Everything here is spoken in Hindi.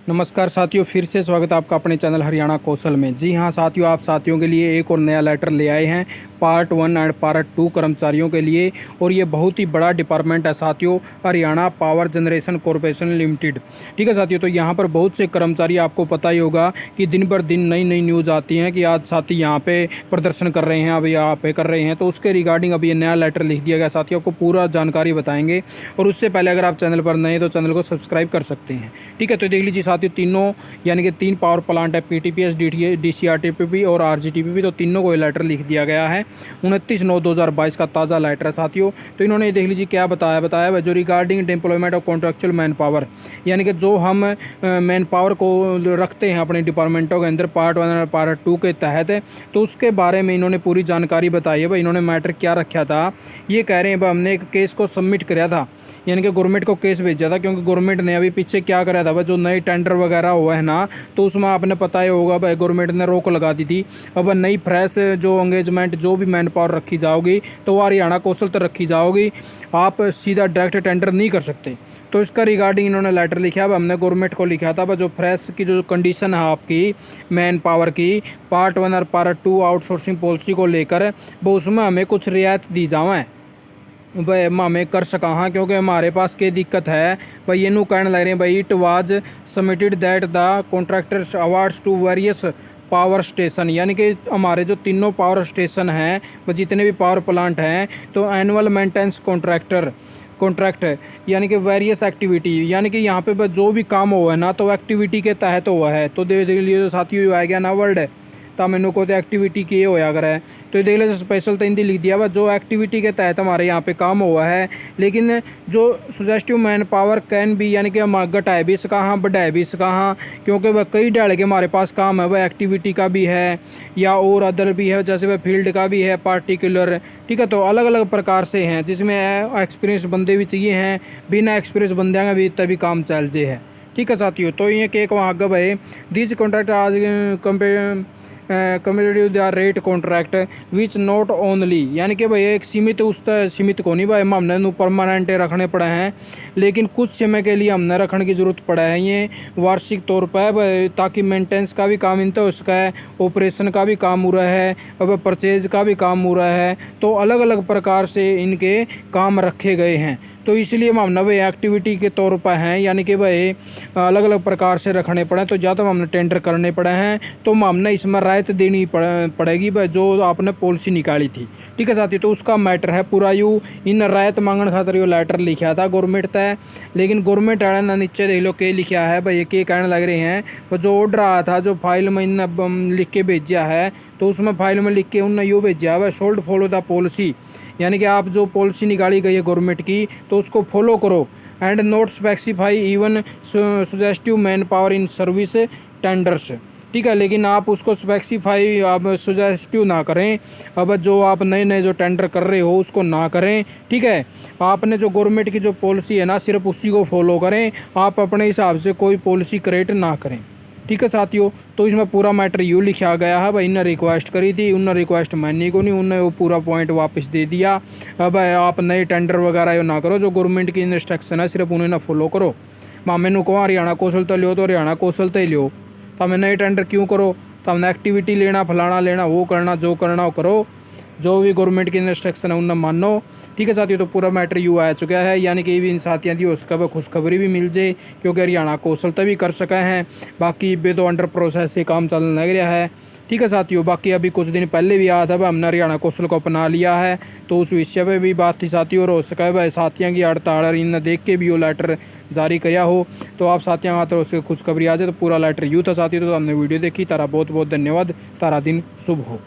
नमस्कार साथियों, फिर से स्वागत है आपका अपने चैनल हरियाणा कौशल में। जी हाँ साथियों, आप साथियों के लिए एक और नया लेटर ले आए हैं पार्ट 1 एंड पार्ट 2 कर्मचारियों के लिए। और ये बहुत ही बड़ा डिपार्टमेंट है साथियों, Haryana power generation corporation limited. ठीक है साथियों, तो यहाँ पर बहुत से कर्मचारी, आपको पता ही होगा कि दिन भर दिन नई नई न्यूज़ आती हैं कि आज साथी यहाँ पे प्रदर्शन कर रहे हैं, अब यहाँ पे कर रहे हैं। तो उसके रिगार्डिंग अभी ये नया लेटर लिख दिया गया साथियों, आपको पूरा जानकारी बताएंगे। और उससे पहले अगर आप चैनल पर नए तो चैनल को सब्सक्राइब कर सकते हैं। ठीक है, तो देख लीजिए साथियों, तीनों यानी कि 3 पावर प्लांट है, पीटीपीएस, डीसीआरटीपीपी और आरजीटीपीपी, तो तीनों को ये लेटर लिख दिया गया है। 29/9/2022 का ताज़ा लेटर है साथियों। तो इन्होंने देख लीजिए क्या बताया जो regarding employment of contractual man power, यानी कि जो हम मैन पावर को रखते हैं अपने डिपार्टमेंटों के अंदर पार्ट 1 और पार्ट 2 के तहत, तो उसके बारे में इन्होंने पूरी जानकारी बताई है। भाई इन्होंने मैटर क्या रखा था, ये कह रहे हैं भाई हमने एक केस को सबमिट कराया था, यानी कि गवर्नमेंट को केस भेजा था, क्योंकि गवर्नमेंट ने अभी पीछे क्या करा था भाई, जो नए टेंडर वगैरह हुआ है ना, तो उसमें आपने पता ही होगा भाई गवर्नमेंट ने रोक लगा दी थी। अब नई फ्रेश जो एंगेजमेंट जो भी मैन पावर रखी जाओगी तो वो हरियाणा कौशल तक रखी जाओगी, आप सीधा डायरेक्ट टेंडर नहीं कर सकते। तो इसका रिगार्डिंग इन्होंने लेटर लिखा। अब हमने गवर्नमेंट को लिखा था जो फ्रेश की जो कंडीशन है आपकी मैन पावर की पार्ट 1 और पार्ट 2 आउटसोर्सिंग पॉलिसी को लेकर, वो उसमें हमें कुछ रियायत दी जाए भाई, हमें कर सका। हाँ, क्योंकि हमारे पास क्या दिक्कत है भाई, ये नू कहने लग रहे हैं भाई it was submitted that the contractors awards to various power station, यानी कि हमारे जो तीनों पावर स्टेशन हैं, वो जितने भी पावर प्लांट हैं, तो एनुअल मेंटेनेंस कॉन्ट्रैक्ट है, यानी कि वेरियस एक्टिविटी, यानी कि यहाँ पे जो भी काम हुआ है ना, तो एक्टिविटी के तहत हुआ है। तो देख लीजिए साथियों आ गया ना वर्ड है, तो मैंने को तो एक्टिविटी किए होया अगर है, तो देख लीजिए स्पेशल तो हिंदी लिख दिया हुआ जो एक्टिविटी के तहत हमारे यहाँ पे काम हुआ है। लेकिन जो सुजेस्टिव मैन पावर कैन भी, यानी कि हम घटाए भी सका हाँ, बढ़ाए भी सका हाँ, क्योंकि वह कई डाल के हमारे पास काम है, वह एक्टिविटी का भी है या और अदर भी है, जैसे वह फील्ड का भी है पार्टिकुलर। ठीक है, तो अलग अलग प्रकार से हैं, जिसमें एक्सपीरियंस बंदे भी चाहिए हैं, बिना एक्सपीरियंस बंदे का भी तभी काम चल जे है। ठीक है साथियों, तो ये केक वहाँ गब है दिस कॉन्ट्रैक्ट आज competitive the rate contract which not only, यानी कि भाई एक सीमित को नहीं भाई, हमने परमानेंट रखने पड़े हैं, लेकिन कुछ समय के लिए हमने रखने की ज़रूरत पड़ा है। ये वार्षिक तौर पर ताकि मेंटेनेंस का भी काम इनता उसका है, ऑपरेशन का भी काम हो रहा है, अब परचेज का भी काम हो रहा है, तो अलग अलग प्रकार से इनके काम रखे गए हैं। तो इसलिए हमने भाई एक्टिविटी के तौर पर हैं, यानी कि भाई अलग अलग प्रकार से रखने पड़े, तो ज़्यादा हमने टेंडर करने पड़े हैं, तो हमने इसमें रायत देनी पड़ेगी भाई जो आपने पॉलिसी निकाली थी। ठीक है साथी, तो उसका मैटर है पूरा यू इन रायत मांगने खातर यो लेटर लिखा था गवर्नमेंट तय, लेकिन गवर्नमेंट वाले ने नीचे देख लो के लिखा है भाई, ये कहने लग रहे हैं वो जो ऑर्डर आया था, जो फाइल में इन्हें लिख के भेजा है, तो उसमें फाइल में लिख के उन्होंने यूँ भेजा है शोल्ड फॉलो द पॉलिसी, यानी कि आप जो पॉलिसी निकाली गई है गवर्नमेंट की, तो उसको फॉलो करो and note specify even suggestive man power in service tenders. ठीक है, लेकिन आप उसको स्पेसिफाई आप सुजेस्टिव ना करें, अब जो आप नए नए जो टेंडर कर रहे हो उसको ना करें। ठीक है, आपने जो गवर्नमेंट की जो पॉलिसी है ना, सिर्फ उसी को फॉलो करें, आप अपने हिसाब से कोई पॉलिसी क्रिएट ना करें। ठीक है साथियों, तो इसमें पूरा मैटर यूँ लिखा गया है भाई, इन्हें रिक्वेस्ट करी थी, उन्हें रिक्वेस्ट माननी को नहीं, उन्हें वो पूरा पॉइंट वापस दे दिया। अब आप नए टेंडर वगैरह ना करो, जो गवर्नमेंट की इंस्ट्रक्शन है सिर्फ उन्हें ना फॉलो करो। मामे नु कहो हरियाणा कौशल तो लियो, तो हरियाणा कौशल तो ही लियो, तो हमें नए टेंडर क्यों करो, तो हमने एक्टिविटी लेना, फलाना लेना, वो करना, जो करना वो करो, जो भी गवर्नमेंट की इंस्ट्रक्शन है उन्हें मानो। ठीक है साथियों, तो पूरा मैटर यू आ चुका है, यानी कि भी इन साथियों की उसका खुशखबरी भी मिल जाए, क्योंकि हरियाणा कौशल तभी कर सके हैं, बाकी बे तो अंडर प्रोसेस से काम चलने लग रहा है। ठीक है साथियों, बाकी अभी कुछ दिन पहले भी आया था भाई, हमने हरियाणा कौशल को अपना लिया है, तो उस विषय पे भी बात थी साथियों, और हो सका है भाई साथियों की हड़ताल इन्हें देख के भी वो लेटर जारी किया हो, तो आप साथियों आते उसके खुशखबरी आ जाए। तो पूरा लेटर यू था साथियों, तो हमने वीडियो देखी, तारा बहुत बहुत धन्यवाद, तारा दिन शुभ हो।